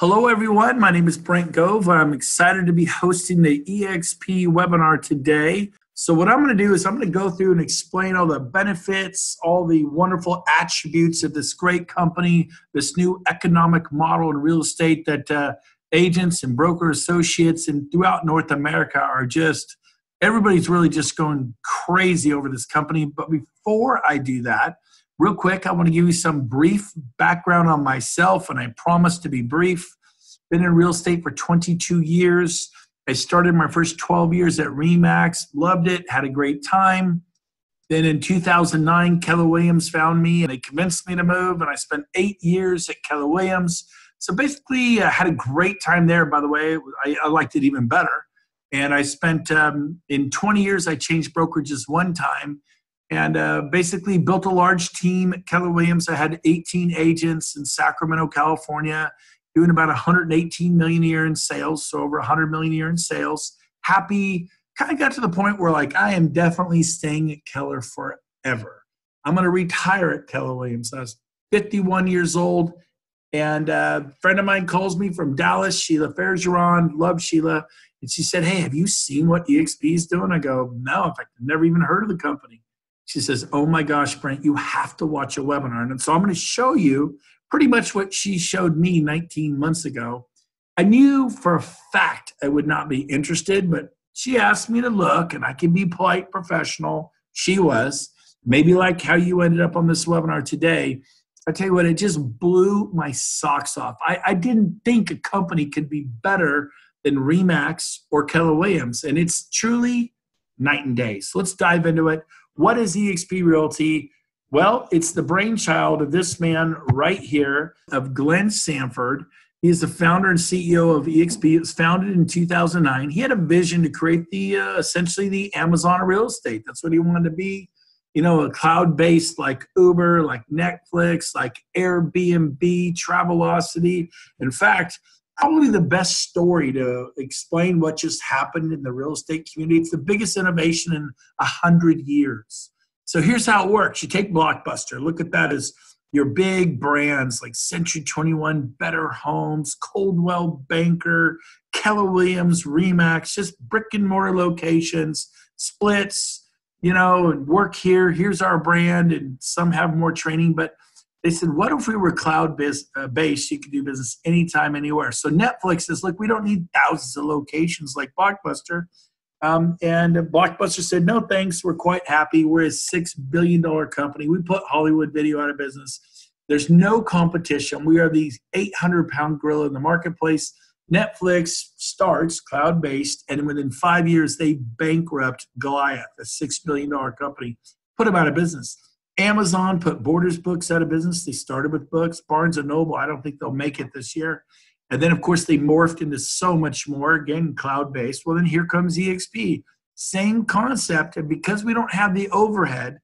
Hello, everyone. My name is Brent Gove. I'm excited to be hosting the EXP webinar today. So what I'm going to do is I'm going to go through and explain all the benefits, all the wonderful attributes of this great company, this new economic model in real estate that agents and broker associates and throughout North America are just, everybody's really just going crazy over this company. But before I do that, real quick, I want to give you some brief background on myself, and I promise to be brief. Been in real estate for 22 years. I started my first 12 years at RE/MAX, loved it, had a great time. Then in 2009, Keller Williams found me, and they convinced me to move, and I spent 8 years at Keller Williams. So basically, I had a great time there, by the way. I liked it even better. And I spent, in 20 years, I changed brokerages one time, and basically built a large team at Keller Williams. I had 18 agents in Sacramento, California, doing about 118 million a year in sales, so over 100 million a year in sales. Happy, kind of got to the point where like I am definitely staying at Keller forever. I'm going to retire at Keller Williams. I was 51 years old, and a friend of mine calls me from Dallas, Sheila Fairgeron, love Sheila, and she said, "Hey, have you seen what EXP is doing?" I go, "No, in fact, I've never even heard of the company." She says, "Oh my gosh, Brent, you have to watch a webinar." And so I'm going to show you pretty much what she showed me 19 months ago. I knew for a fact I would not be interested, but she asked me to look, and I can be polite, professional. She was. Maybe like how you ended up on this webinar today. I tell you what, it just blew my socks off. I didn't think a company could be better than RE/MAX or Keller Williams, and it's truly night and day. So let's dive into it. What is EXP Realty? Well, it's the brainchild of this man right here, of Glenn Sanford. He is the founder and CEO of EXP. It was founded in 2009. He had a vision to create the essentially the Amazon of real estate. That's what he wanted to be. You know, a cloud-based like Uber, like Netflix, like Airbnb, Travelocity. In fact, probably the best story to explain what just happened in the real estate community. It's the biggest innovation in 100 years. So here's how it works. You take Blockbuster. Look at that as your big brands like Century 21, Better Homes, Coldwell Banker, Keller Williams, RE/MAX, just brick and mortar locations, splits, you know, and work here. Here's our brand, and some have more training. But they said, what if we were cloud-based? You could do business anytime, anywhere. So Netflix says, look, we don't need thousands of locations like Blockbuster. And Blockbuster said, no, thanks. We're quite happy. We're a $6 billion company. We put Hollywood video out of business. There's no competition. We are the 800-pound gorilla in the marketplace. Netflix starts cloud-based, and within 5 years, they bankrupt Goliath, a $6 billion company, put them out of business. Amazon put Borders Books out of business. They started with books. Barnes & Noble, I don't think they'll make it this year. And then, of course, they morphed into so much more, again, cloud-based. Well, then here comes EXP. Same concept. And because we don't have the overhead,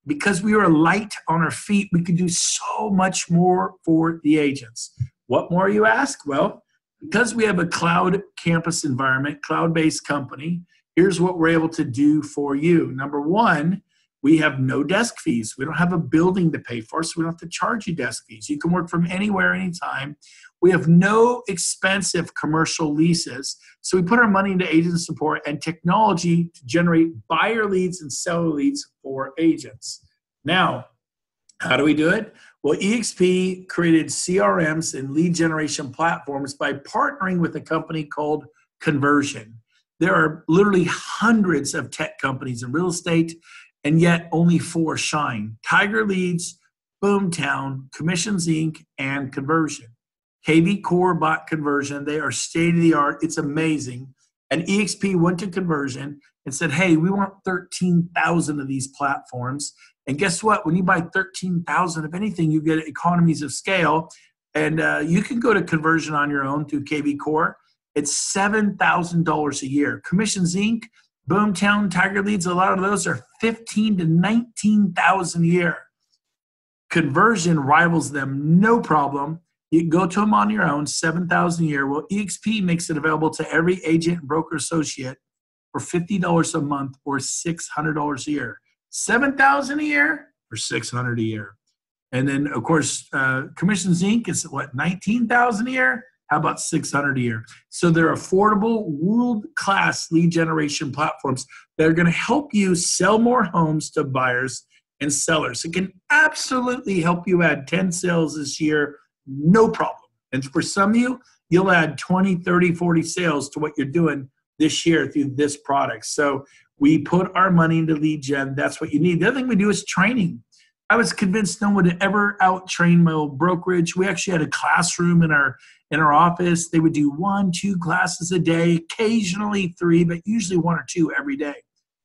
because we are light on our feet, we can do so much more for the agents. What more, you ask? Well, because we have a cloud campus environment, cloud-based company, here's what we're able to do for you. Number one, we have no desk fees. We don't have a building to pay for, so we don't have to charge you desk fees. You can work from anywhere, anytime. We have no expensive commercial leases. So we put our money into agent support and technology to generate buyer leads and seller leads for agents. Now, how do we do it? Well, EXP created CRMs and lead generation platforms by partnering with a company called Conversion. There are literally hundreds of tech companies in real estate, and yet only 4 shine: Tiger Leads, Boomtown, Commissions Inc., and Conversion. KV Core bought Conversion. They are state-of-the-art. It's amazing. And EXP went to Conversion and said, hey, we want 13,000 of these platforms. And guess what? When you buy 13,000 of anything, you get economies of scale. And you can go to Conversion on your own through KV Core. It's $7,000 a year. Commissions Inc., Boomtown, Tiger Leads, a lot of those are $15,000 to $19,000 a year. Conversion rivals them, no problem. You can go to them on your own, $7,000 a year. Well, EXP makes it available to every agent and broker associate for $50 a month or $600 a year. $7,000 a year or $600 a year. And then, of course, Commissions Inc. is what, $19,000 a year? How about 600 a year? So they're affordable, world-class lead generation platforms that are going to help you sell more homes to buyers and sellers. It can absolutely help you add 10 sales this year, no problem. And for some of you, you'll add 20, 30, 40 sales to what you're doing this year through this product. So we put our money into lead gen. That's what you need. The other thing we do is training. I was convinced no one would ever out-train my old brokerage. We actually had a classroom in our office. They would do 1, 2 classes a day, occasionally 3, but usually 1 or 2 every day.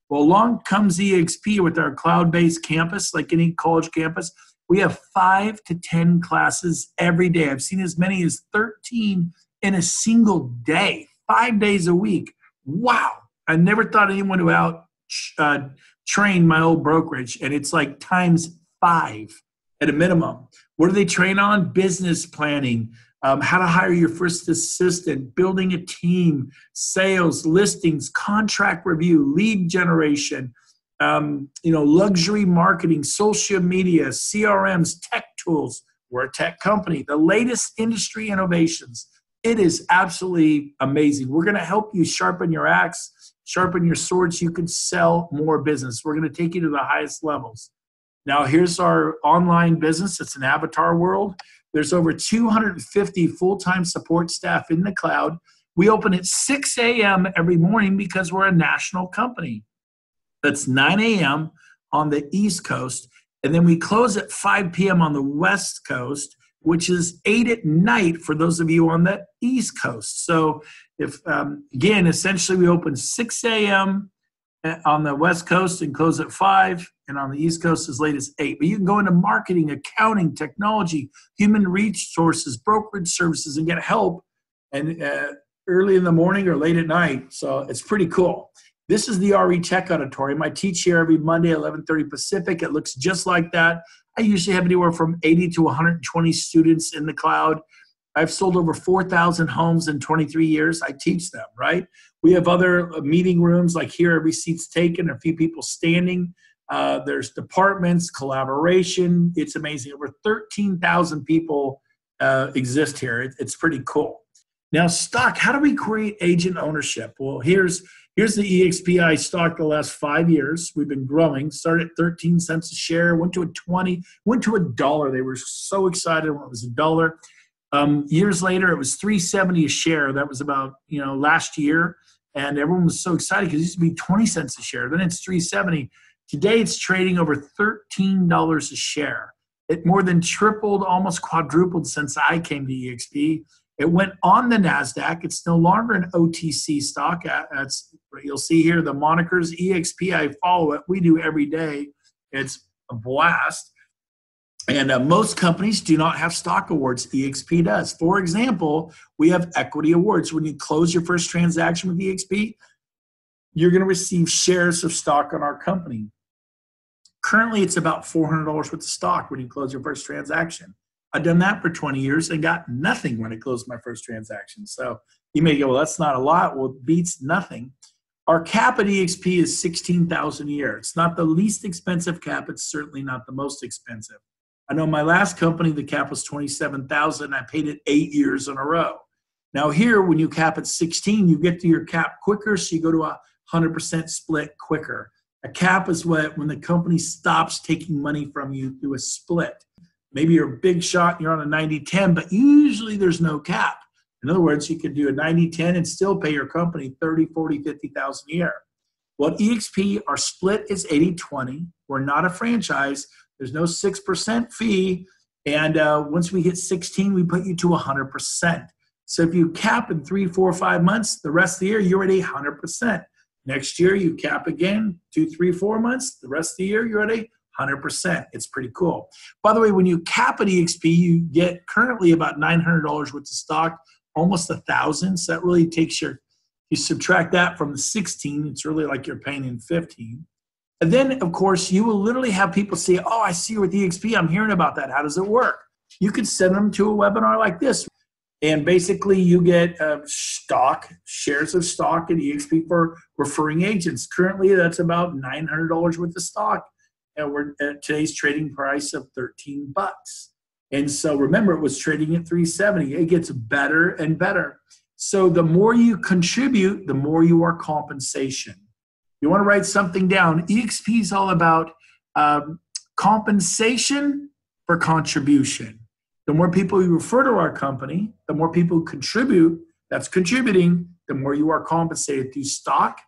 Well, along comes EXP with our cloud-based campus, like any college campus. We have 5 to 10 classes every day. I've seen as many as 13 in a single day, 5 days a week. Wow. I never thought anyone would train my old brokerage, and it's like times 5 at a minimum. What do they train on? Business planning, how to hire your first assistant, building a team, sales, listings, contract review, lead generation, luxury marketing, social media, CRMs, tech tools. We're a tech company. The latest industry innovations. It is absolutely amazing. We're going to help you sharpen your axe, sharpen your sword so you can sell more business. We're going to take you to the highest levels. Now, here's our online business. It's an avatar world. There's over 250 full-time support staff in the cloud. We open at 6 a.m. every morning because we're a national company. That's 9 a.m. on the East Coast. And then we close at 5 p.m. on the West Coast, which is 8 at night for those of you on the East Coast. So if, again, essentially we open 6 a.m. on the West Coast and close at 5, and on the East Coast as late as 8. But you can go into marketing, accounting, technology, human resources, brokerage services, and get help and early in the morning or late at night. So it's pretty cool. This is the RE Tech Auditorium. I teach here every Monday at 11:30 Pacific. It looks just like that. I usually have anywhere from 80 to 120 students in the cloud. I've sold over 4,000 homes in 23 years. I teach them, right? We have other meeting rooms like here, every seat's taken, a few people standing. There's departments, collaboration. It's amazing. Over 13,000 people exist here. It's pretty cool. Now, stock, how do we create agent ownership? Well, here's the EXPI stock the last 5 years. We've been growing, started at 13 cents a share, went to a 20, went to $1. They were so excited when it was $1. Years later, it was $3.70 a share. That was about, last year. And everyone was so excited because it used to be 20 cents a share. Then it's $3.70. Today, it's trading over $13 a share. It more than tripled, almost quadrupled since I came to EXP. It went on the NASDAQ. It's no longer an OTC stock. You'll see here the monikers EXP. I follow it. We do every day. It's a blast. And most companies do not have stock awards. EXP does. For example, we have equity awards. When you close your first transaction with EXP, you're going to receive shares of stock on our company. Currently, it's about $400 worth of stock when you close your first transaction. I've done that for 20 years and got nothing when I closed my first transaction. So you may go, well, that's not a lot. Well, it beats nothing. Our cap at EXP is $16,000 a year. It's not the least expensive cap. It's certainly not the most expensive. I know my last company, the cap was $27,000. I paid it 8 years in a row. Now here, when you cap at 16, you get to your cap quicker, so you go to a 100% split quicker. A cap is when the company stops taking money from you through a split. Maybe you're a big shot and you're on a 90-10, but usually there's no cap. In other words, you could do a 90-10 and still pay your company $30,000, $40,000, $50,000 a year. Well, at EXP, our split is 80-20. We're not a franchise. There's no 6% fee. And once we hit 16, we put you to 100%. So if you cap in 3, 4, 5 months, the rest of the year, you're at 100%. Next year, you cap again, 2, 3, 4 months. The rest of the year, you're at 100%. It's pretty cool. By the way, when you cap at EXP, you get currently about $900 worth of stock, almost $1,000. So that really takes you subtract that from the 16, it's really like you're paying in 15. And then, of course, you will literally have people say, oh, I see you with EXP. I'm hearing about that. How does it work? You could send them to a webinar like this. And basically, you get shares of stock at EXP for referring agents. Currently, that's about $900 worth of stock. And we're at today's trading price of $13. And so remember, it was trading at 370. It gets better and better. So the more you contribute, the more you are compensation. You want to write something down. EXP is all about compensation for contribution. The more people you refer to our company, the more people who contribute, that's contributing, the more you are compensated through stock,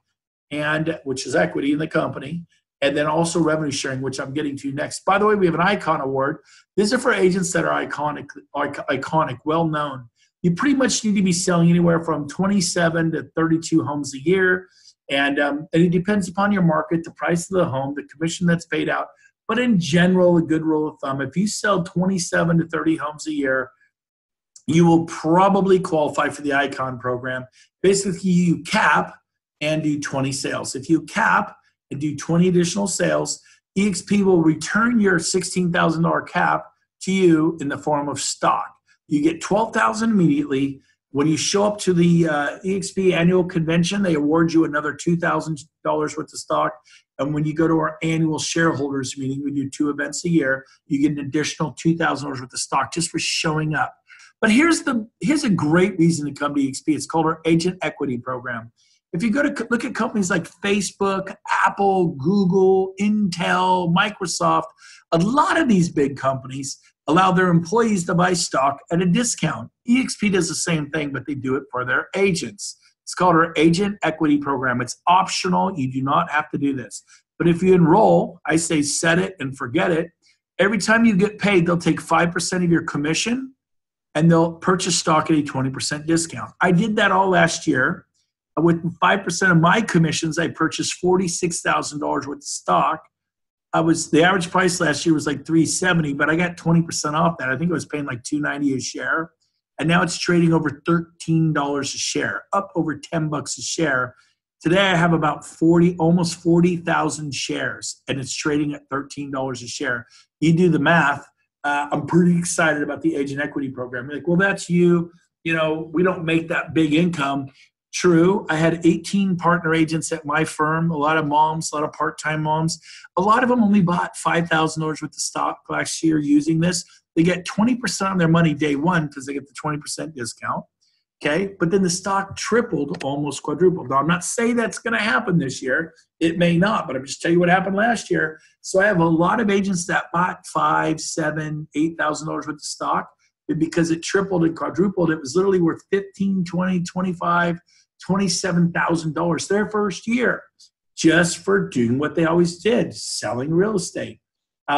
and which is equity in the company, and then also revenue sharing, which I'm getting to next. By the way, we have an Icon Award. These are for agents that are iconic, well-known. You pretty much need to be selling anywhere from 27 to 32 homes a year, and it depends upon your market, the price of the home, the commission that's paid out. But in general, a good rule of thumb, if you sell 27 to 30 homes a year, you will probably qualify for the Icon program. Basically, you cap and do 20 sales. If you cap and do 20 additional sales, EXP will return your $16,000 cap to you in the form of stock. You get $12,000 immediately. When you show up to the EXP annual convention, they award you another $2,000 worth of stock. And when you go to our annual shareholders meeting, we do 2 events a year, you get an additional $2,000 worth of stock just for showing up. But here's a great reason to come to EXP. It's called our Agent Equity Program. If you go to look at companies like Facebook, Apple, Google, Intel, Microsoft, a lot of these big companies allow their employees to buy stock at a discount. EXP does the same thing, but they do it for their agents. It's called our Agent Equity Program. It's optional. You do not have to do this. But if you enroll, I say set it and forget it. Every time you get paid, they'll take 5% of your commission and they'll purchase stock at a 20% discount. I did that all last year. With 5% of my commissions, I purchased $46,000 worth of stock. The average price last year was like $370, but I got 20% off that. I think I was paying like $290 a share. And now it's trading over $13 a share, up over $10 a share. Today I have about almost 40,000 shares, and it's trading at $13 a share. You do the math. I'm pretty excited about the Agent Equity Program. You're like, well, that's you. You know, we don't make that big income. True. I had 18 partner agents at my firm, a lot of moms, a lot of part-time moms. A lot of them only bought $5,000 worth of stock last year using this. They get 20% on their money day one because they get the 20% discount. Okay. But then the stock tripled, almost quadrupled. Now, I'm not saying that's going to happen this year. It may not, but I'm just telling you what happened last year. So I have a lot of agents that bought $5,000, $7,000, $8,000 worth of stock. And because it tripled and quadrupled, it was literally worth $15,000, $20,000, $25,000, $27,000 their first year just for doing what they always did, selling real estate.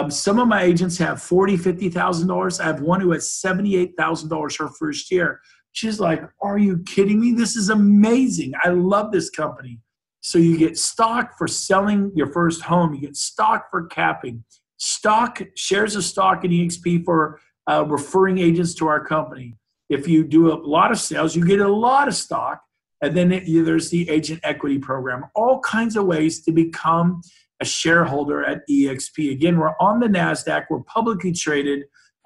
Some of my agents have $40,000, $50,000. I have one who has $78,000 her first year. She's like, are you kidding me? This is amazing. I love this company. So you get stock for selling your first home. You get stock for capping. Shares of stock in EXP for referring agents to our company. If you do a lot of sales, you get a lot of stock. And then there's the Agent Equity Program. All kinds of ways to become a shareholder at EXP. Again, we're on the NASDAQ. We're publicly traded.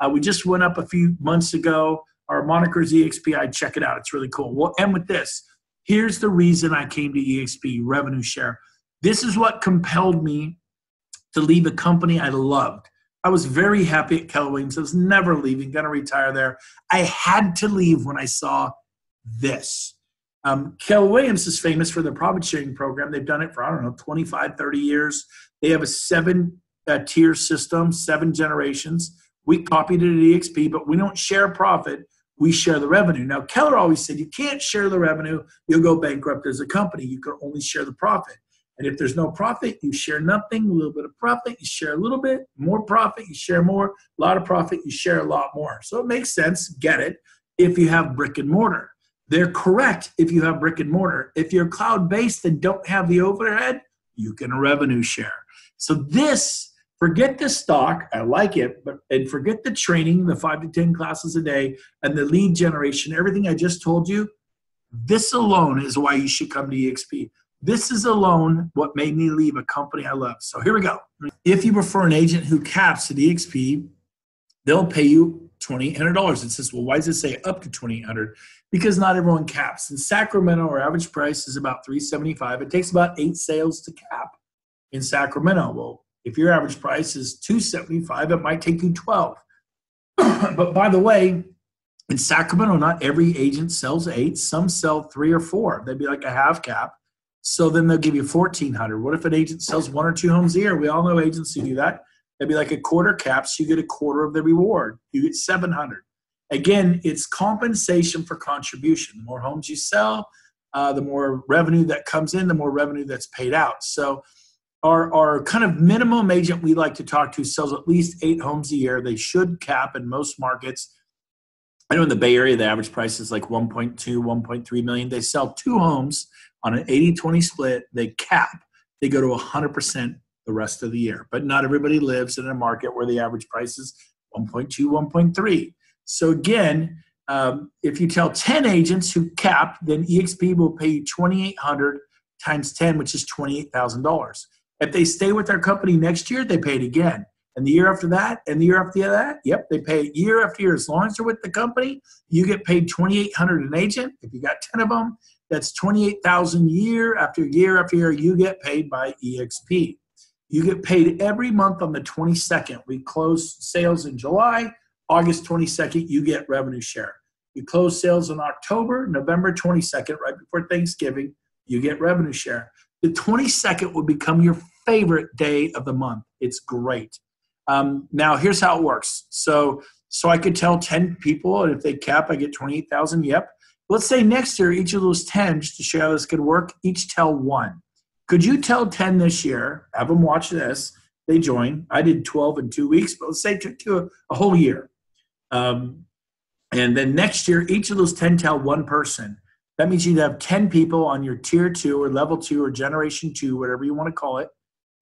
We just went up a few months ago. Our moniker is EXP. Check it out. It's really cool. We'll end with this. Here's the reason I came to EXP, revenue share. This is what compelled me to leave a company I loved. I was very happy at Keller Williams. I was never leaving, going to retire there. I had to leave when I saw this. Keller Williams is famous for their profit sharing program. They've done it for, 25, 30 years. They have a 7-tier system, 7 generations. We copied it at EXP, but we don't share profit. We share the revenue. Now, Keller always said, you can't share the revenue. You'll go bankrupt as a company. You can only share the profit. And if there's no profit, you share nothing. A little bit of profit, you share a little bit. More profit, you share more. A lot of profit, you share a lot more. So it makes sense, get it, if you have brick and mortar. They're correct if you have brick and mortar. If you're cloud-based and don't have the overhead, you can revenue share. So forget the stock, I like it, and forget the training, the 5 to 10 classes a day, and the lead generation, everything I just told you. This alone is why you should come to EXP. This is alone what made me leave a company I love. So here we go. If you refer an agent who caps at EXP, they'll pay you $2,800. It says, well, why does it say up to $2,800? Because not everyone caps. In Sacramento, our average price is about $375. It takes about 8 sales to cap in Sacramento. Well, if your average price is $275, it might take you 12. But by the way, in Sacramento, not every agent sells 8. Some sell 3 or 4. They'd be like a half cap. So then they'll give you 1,400. What if an agent sells 1 or 2 homes a year? We all know agents who do that. They'd be like a quarter cap, so you get a quarter of the reward. You get 700. Again, it's compensation for contribution. The more homes you sell, the more revenue that comes in, the more revenue that's paid out. So our kind of minimum agent we like to talk to sells at least 8 homes a year. They should cap in most markets. I know in the Bay Area, the average price is like 1.2, 1.3 million. They sell 2 homes on an 80-20 split. They cap. They go to 100% the rest of the year. But not everybody lives in a market where the average price is 1.2, 1.3. So again, if you tell 10 agents who cap, then EXP will pay you $2,800 times 10, which is $28,000. If they stay with their company next year, they pay it again. And the year after that, and the year after that, yep, they pay it year after year. As long as they're with the company, you get paid $2,800 an agent. If you got 10 of them, that's $28,000 year after year after year. You get paid by EXP. You get paid every month on the 22nd. We close sales in July. August 22nd, you get revenue share. You close sales in October, November 22nd, right before Thanksgiving, you get revenue share. The 22nd will become your favorite day of the month. It's great. Now, here's how it works. So I could tell 10 people, and if they cap, I get 28,000. Yep. Let's say next year, each of those 10, just to show how this could work, each tell 1. Could you tell 10 this year, have them watch this, they join. I did 12 in 2 weeks, but let's say to a whole year. And then next year, each of those 10 tell 1 person. That means you'd have 10 people on your tier 2 or level 2 or generation 2, whatever you want to call it.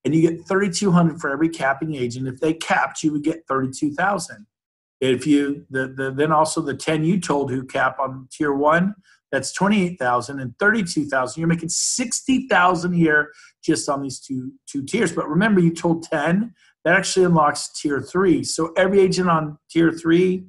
And you get $3,200 for every capping agent. If they capped, you would get $32,000. If you then also the 10 you told who cap on tier 1, that's $28,000 and $32,000. You're making $60,000 a year just on these two tiers. But remember, you told 10. That actually unlocks tier 3. So every agent on tier 3,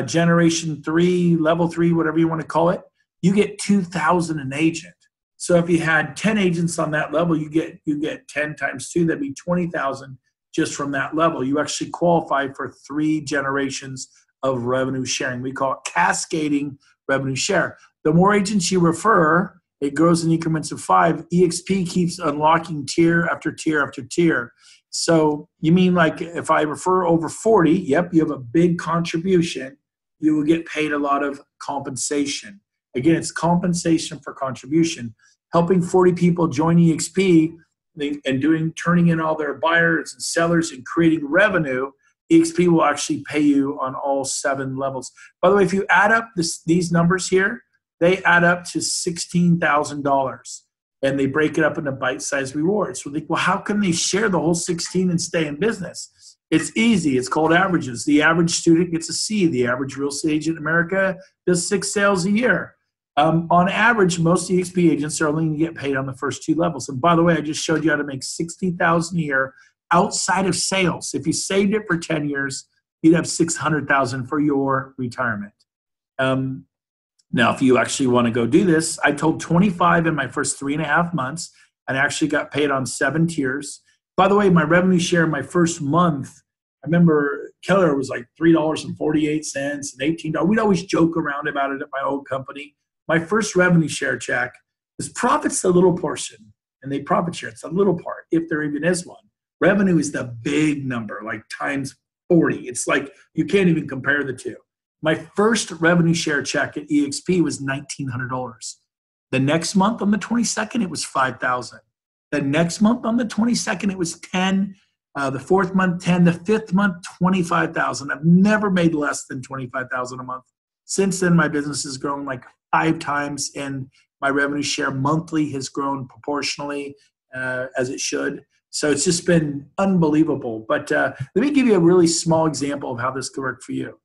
generation 3, level 3, whatever you want to call it, you get $2,000 an agent. So if you had 10 agents on that level, you get 10 times 2. That'd be $20,000 just from that level. You actually qualify for 3 generations of revenue sharing. We call it cascading revenue share. The more agents you refer, it grows in increments of 5. EXP keeps unlocking tier after tier after tier. So you mean like if I refer over 40, yep, you have a big contribution. You will get paid a lot of compensation. Again, it's compensation for contribution. Helping 40 people join EXP and turning in all their buyers and sellers and creating revenue, EXP will actually pay you on all 7 levels. By the way, if you add up these numbers here, they add up to $16,000, and they break it up into bite-sized rewards. So well, how can they share the whole 16 and stay in business? It's easy. It's called averages. The average student gets a C. The average real estate agent in America does 6 sales a year. On average, most EXP agents are only going to get paid on the first 2 levels. And by the way, I just showed you how to make $60,000 a year outside of sales. If you saved it for 10 years, you'd have $600,000 for your retirement. Now, if you actually want to go do this, I told 25 in my first 3.5 months, and I actually got paid on 7 tiers. By the way, my revenue share in my first month, I remember Keller was like $3.48 and $18. We'd always joke around about it at my old company. My first revenue share check is profit's the little portion, and they profit share. It's a little part, if there even is one. Revenue is the big number, like times 40. It's like you can't even compare the two. My first revenue share check at EXP was $1,900. The next month on the 22nd, it was $5,000. The next month on the 22nd, it was 10. The 4th month, 10. The 5th month, 25,000. I've never made less than 25,000 a month. Since then, my business has grown like 5 times, and my revenue share monthly has grown proportionally as it should. So it's just been unbelievable. But let me give you a really small example of how this could work for you.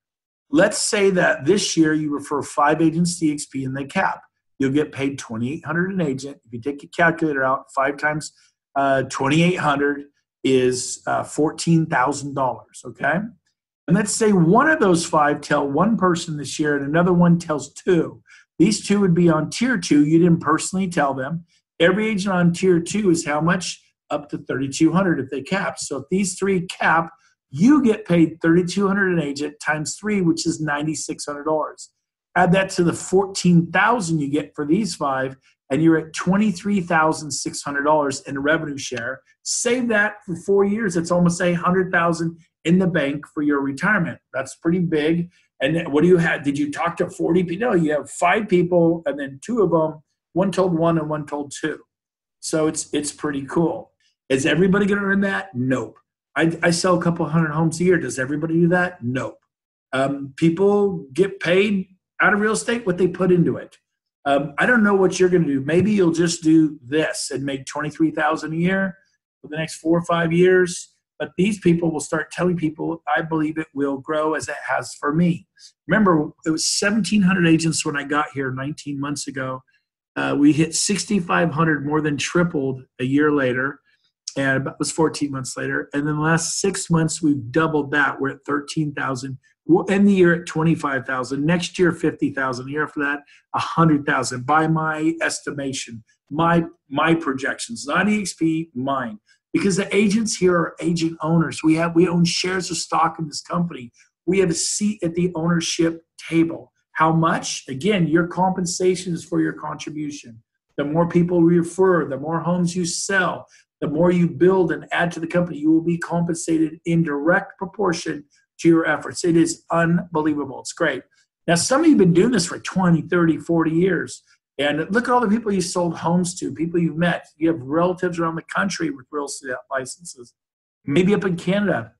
Let's say that this year you refer 5 agents to EXP and they cap. You'll get paid $2,800 an agent. If you take your calculator out, 5 times $2,800 is $14,000, okay? And let's say one of those 5 tell 1 person this year and another one tells 2. These 2 would be on tier 2. You didn't personally tell them. Every agent on tier 2 is how much? Up to $3,200 if they cap. So if these 3 cap You get paid $3,200 an agent times 3, which is $9,600. Add that to the $14,000 you get for these 5, and you're at $23,600 in revenue share. Save that for 4 years. It's almost $100,000 in the bank for your retirement. That's pretty big. And what do you have? Did you talk to 40 people? No, you have 5 people, and then 2 of them, one told 1 and 1 told 2. So it's pretty cool. Is everybody going to earn that? Nope. I sell a couple hundred homes a year. Does everybody do that? Nope. People get paid out of real estate what they put into it. I don't know what you're going to do. Maybe you'll just do this and make $23,000 a year for the next 4 or 5 years. But these people will start telling people, I believe it will grow as it has for me. Remember, it was 1,700 agents when I got here 19 months ago. We hit 6,500, more than tripled a year later. And it was 14 months later. And then the last 6 months, we've doubled that. We're at 13,000. We'll end the year at 25,000. Next year, 50,000. The year after that, 100,000 by my estimation, my projections, not EXP, mine. Because the agents here are agent owners. We own shares of stock in this company. We have a seat at the ownership table. How much? Again, your compensation is for your contribution. The more people you refer, the more homes you sell, the more you build and add to the company, you will be compensated in direct proportion to your efforts. It is unbelievable. It's great. Now, some of you have been doing this for 20, 30, 40 years. And look at all the people you sold homes to, people you've met. You have relatives around the country with real estate licenses, maybe up in Canada.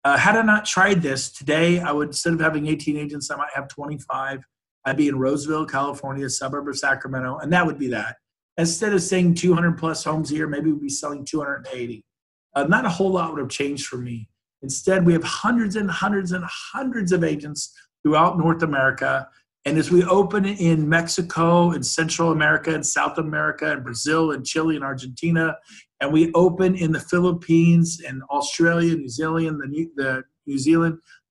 Had I not tried this, today I would, instead of having 18 agents, I might have 25. I'd be in Roseville, California, a suburb of Sacramento, and that would be that. Instead of saying 200 plus homes a year, maybe we'd be selling 280. Not a whole lot would have changed for me. Instead, we have hundreds and hundreds and hundreds of agents throughout North America. And as we open in Mexico and Central America and South America and Brazil and Chile and Argentina, and we open in the Philippines and Australia, New Zealand,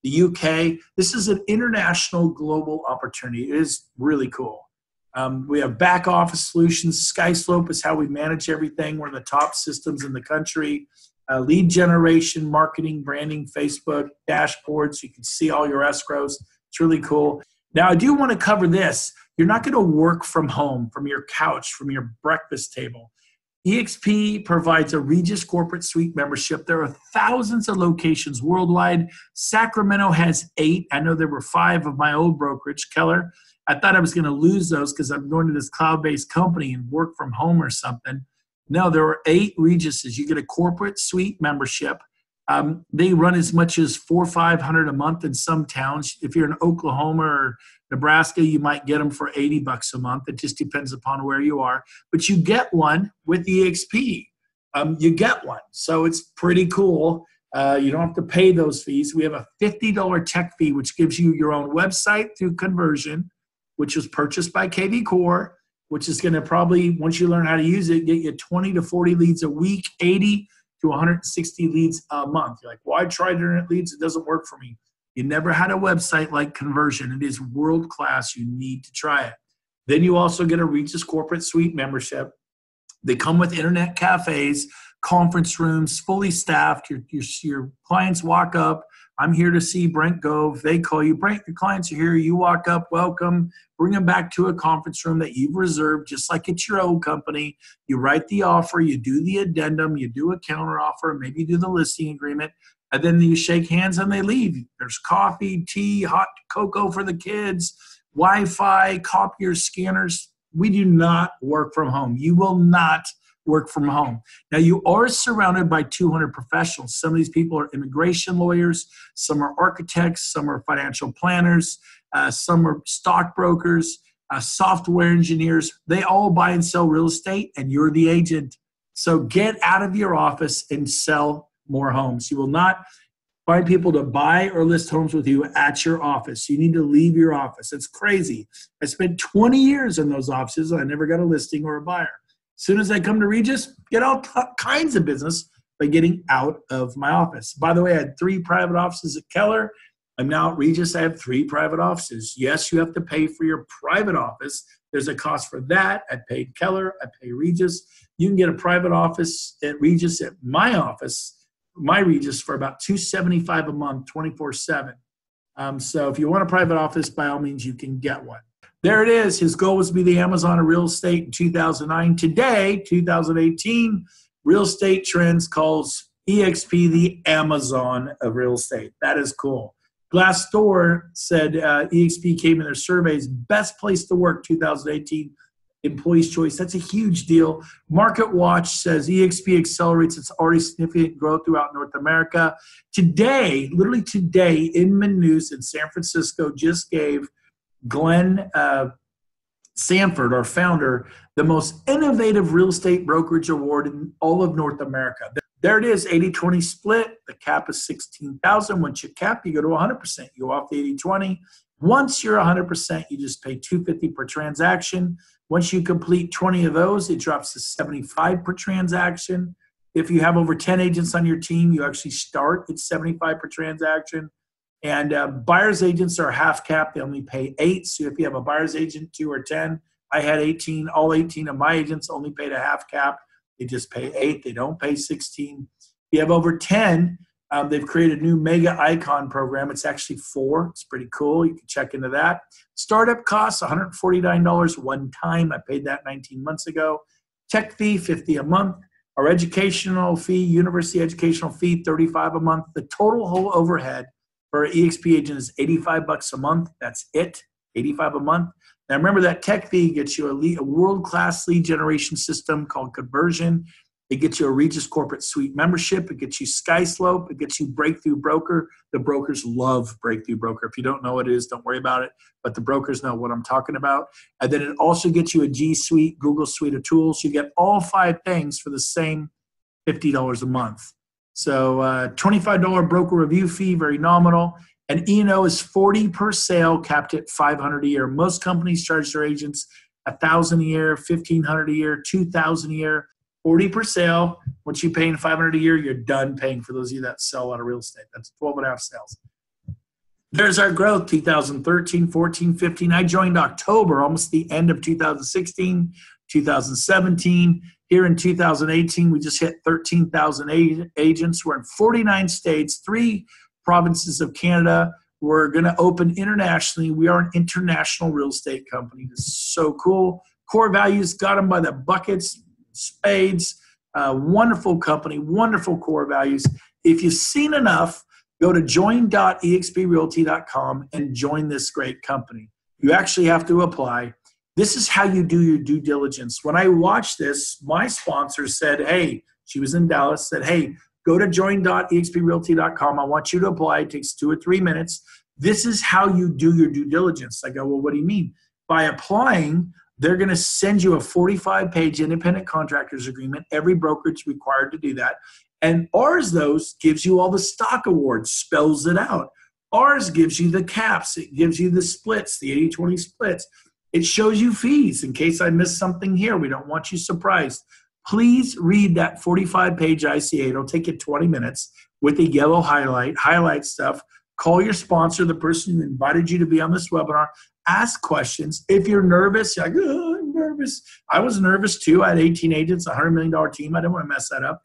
the UK, this is an international global opportunity. It is really cool. We have back office solutions. SkySlope is how we manage everything. We're the top systems in the country. Lead generation, marketing, branding, Facebook, dashboards. You can see all your escrows. It's really cool. Now, I do want to cover this. You're not going to work from home, from your couch, from your breakfast table. EXP provides a Regis Corporate Suite membership. There are thousands of locations worldwide. Sacramento has 8. I know there were 5 of my old brokerage, Keller. I thought I was going to lose those because I'm going to this cloud-based company and work from home or something. No, there are 8 Regises. You get a corporate suite membership. They run as much as $400 or $500 a month in some towns. If you're in Oklahoma or Nebraska, you might get them for $80 a month. It just depends upon where you are. But you get one with EXP. You get one. So it's pretty cool. You don't have to pay those fees. We have a $50 tech fee, which gives you your own website through conversion, which was purchased by KV Core, which is going to probably, once you learn how to use it, get you 20 to 40 leads a week, 80 to 160 leads a month. You're like, well, I tried internet leads. It doesn't work for me. You never had a website like Conversion. It is world-class. You need to try it. Then you also get a Regis Corporate Suite membership. They come with internet cafes, conference rooms, fully staffed. Your clients walk up. I'm here to see Brent Gove. They call you. Brent, your clients are here. You walk up, welcome, bring them back to a conference room that you've reserved, just like it's your own company. You write the offer, you do the addendum, you do a counter offer, maybe you do the listing agreement, and then you shake hands and they leave. There's coffee, tea, hot cocoa for the kids, Wi-Fi, copiers, scanners. We do not work from home. You will not work from home. Now, you are surrounded by 200 professionals. Some of these people are immigration lawyers, some are architects, some are financial planners, some are stockbrokers, software engineers. They all buy and sell real estate, and you're the agent. So get out of your office and sell more homes. You will not find people to buy or list homes with you at your office. You need to leave your office. It's crazy. I spent 20 years in those offices, and I never got a listing or a buyer. As soon as I come to Regis, get all kinds of business by getting out of my office. By the way, I had 3 private offices at Keller. I'm now at Regis. I have 3 private offices. Yes, you have to pay for your private office. There's a cost for that. I paid Keller. I pay Regis. You can get a private office at Regis at my office my Regis for about $275 a month, 24/7. So if you want a private office, by all means, you can get one. There it is. His goal was to be the Amazon of real estate in 2009. Today, 2018, Real Estate Trends calls EXP the Amazon of real estate. That is cool. Glassdoor said EXP came in their surveys, best place to work 2018, employee's choice. That's a huge deal. Market Watch says EXP accelerates its already significant growth throughout North America. Today, literally today, Inman News in San Francisco just gave Glenn Sanford, our founder, the most innovative real estate brokerage award in all of North America. There it is, 80-20 split. The cap is 16,000. Once you cap, you go to 100%. You go off the 80-20. Once you're 100%, you just pay $250 per transaction. Once you complete 20 of those, it drops to $75 per transaction. If you have over 10 agents on your team, you actually start at $75 per transaction. And buyer's agents are half cap. They only pay 8. So if you have a buyer's agent, 2 or 10, I had 18. All 18 of my agents only paid a half cap. They just pay 8. They don't pay 16. If you have over 10, they've created a new mega icon program. It's actually 4. It's pretty cool. You can check into that. Startup costs $149 one time. I paid that 19 months ago. Tech fee, $50 a month. Our educational fee, university educational fee, $35 a month. The total whole overhead for an EXP agent is $85 a month. That's it, $85 a month. Now remember that tech fee gets you a world-class lead generation system called Conversion. It gets you a Regis Corporate Suite membership. It gets you SkySlope. It gets you Breakthrough Broker. The brokers love Breakthrough Broker. If you don't know what it is, don't worry about it. But the brokers know what I'm talking about. And then it also gets you a G Suite, Google Suite of tools. You get all 5 things for the same $50 a month. So $25 broker review fee, very nominal. And E&O is $40 per sale, capped at $500 a year. Most companies charge their agents $1,000 a year, $1,500 a year, $2,000 a year. 40 per sale. Once you pay $500 a year, you're done paying for those of you that sell out of real estate. That's 12 and a half sales. There's our growth, 2013, 14, 15. I joined October, almost the end of 2016, 2017. Here in 2018, we just hit 13,000 agents. We're in 49 states, 3 provinces of Canada. We're going to open internationally. We are an international real estate company. This is so cool. Core values, got them by the buckets, spades. Wonderful company, wonderful core values. If you've seen enough, go to join.exprealty.com and join this great company. You actually have to apply. This is how you do your due diligence. When I watched this, my sponsor said, hey, she was in Dallas, said, hey, go to join.exprealty.com. I want you to apply. It takes 2 or 3 minutes. This is how you do your due diligence. I go, well, what do you mean? By applying, they're going to send you a 45-page independent contractors agreement. Every brokerage required to do that. And ours, those, gives you all the stock awards, spells it out. Ours gives you the caps. It gives you the splits, the 80-20 splits. It shows you fees in case I missed something here. We don't want you surprised. Please read that 45-page ICA. It'll take you 20 minutes with a yellow highlight stuff. Call your sponsor, the person who invited you to be on this webinar. Ask questions. If you're nervous, you're like, oh, I'm nervous. I was nervous too. I had 18 agents, a $100 million team. I didn't want to mess that up.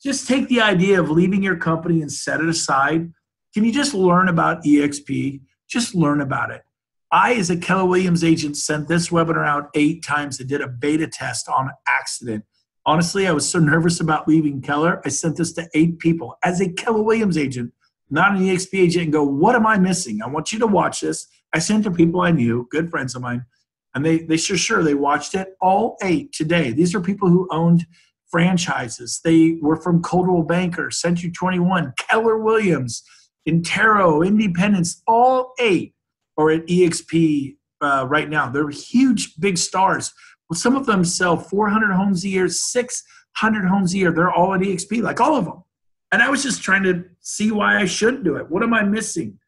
Just take the idea of leaving your company and set it aside. Can you just learn about EXP? Just learn about it. I, as a Keller Williams agent, sent this webinar out 8 times and did a beta test on accident. Honestly, I was so nervous about leaving Keller, I sent this to 8 people. As a Keller Williams agent, not an EXP agent, and go, what am I missing? I want you to watch this. I sent to people I knew, good friends of mine, and they they watched it, all 8 today. These are people who owned franchises. They were from Coldwell Banker, Century 21, Keller Williams, Intero, Independence, all 8 are at EXP right now. They're huge, big stars. Well, some of them sell 400 homes a year, 600 homes a year. They're all at EXP, like all of them. And I was just trying to see why I should do it. What am I missing?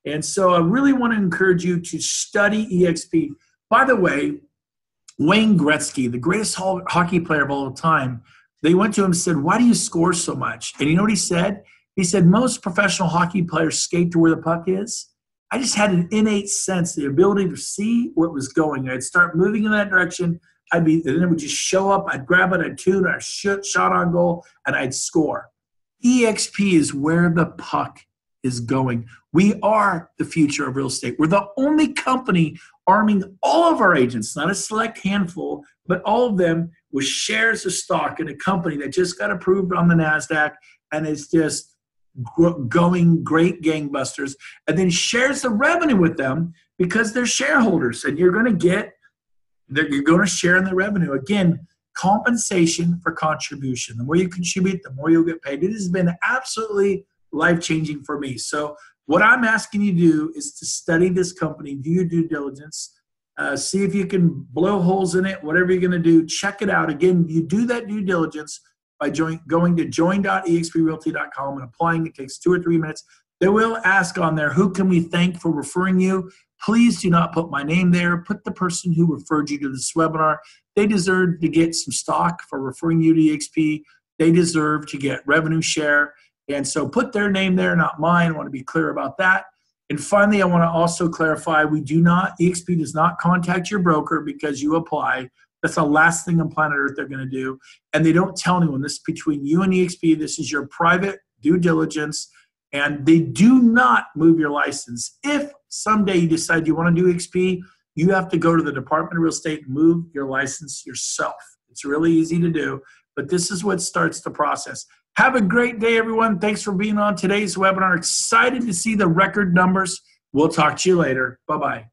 And so I really want to encourage you to study EXP. By the way, Wayne Gretzky, the greatest hockey player of all time, they went to him and said, why do you score so much? And you know what he said? He said, most professional hockey players skate to where the puck is. I just had an innate sense, the ability to see where it was going. I'd start moving in that direction. Then it would just show up. I'd grab it, I'd tune, I'd shot on goal, and I'd score. EXP is where the puck is going. We are the future of real estate. We're the only company arming all of our agents, not a select handful, but all of them with shares of stock in a company that just got approved on the NASDAQ and is just going great gangbusters, and then shares the revenue with them because they're shareholders, and you're going to share in the revenue. Again, compensation for contribution. The more you contribute, the more you'll get paid. It has been absolutely life-changing for me. So what I'm asking you to do is to study this company, do your due diligence, see if you can blow holes in it, whatever you're going to do, check it out. Again, you do that due diligence by going to join.exprealty.com and applying. It takes 2 or 3 minutes. They will ask on there, who can we thank for referring you? Please do not put my name there. Put the person who referred you to this webinar. They deserve to get some stock for referring you to EXP. They deserve to get revenue share. And so put their name there, not mine. I want to be clear about that. And finally, I want to also clarify, EXP does not contact your broker because you apply. That's the last thing on planet Earth they're going to do. And they don't tell anyone. This is between you and EXP. This is your private due diligence. And they do not move your license. If someday you decide you want to do EXP, you have to go to the Department of Real Estate and move your license yourself. It's really easy to do, but this is what starts the process. Have a great day, everyone. Thanks for being on today's webinar. Excited to see the record numbers. We'll talk to you later. Bye-bye.